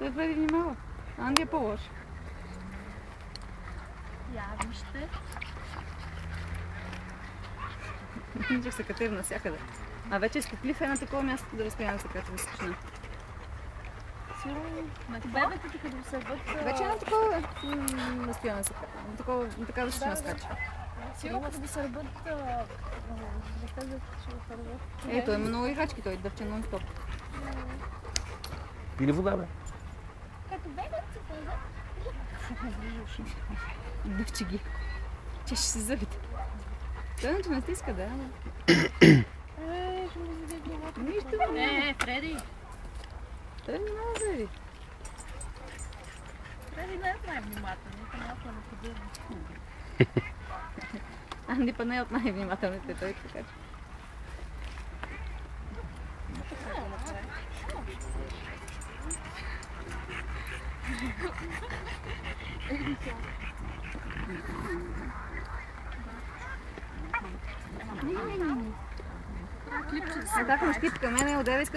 Той Фреди внимава. Анди е по-лош. Я, вижте. Ничак се катери навсякъде. А вече изкупли в едно такова място да разприема да се катери скучна. Бебето ти като се бъд... Вече едно такова настояне да се катери. Така да се скача. Сигурно като да се ръбът... Ето, има много играчки, той дъвче нон-стоп. Пили вода, бе? Като бебето се Дъвче ги. Чеши си зъбите. Той иначе не стиска, да, ама. ще ми заде главата. Нищо да няма. Фреди. Той не много зави. Фреди не е най-внимателен, това малко не подърва. Анди па не е от най-внимателните, той така че. Така ме скипка, мене отдеве иска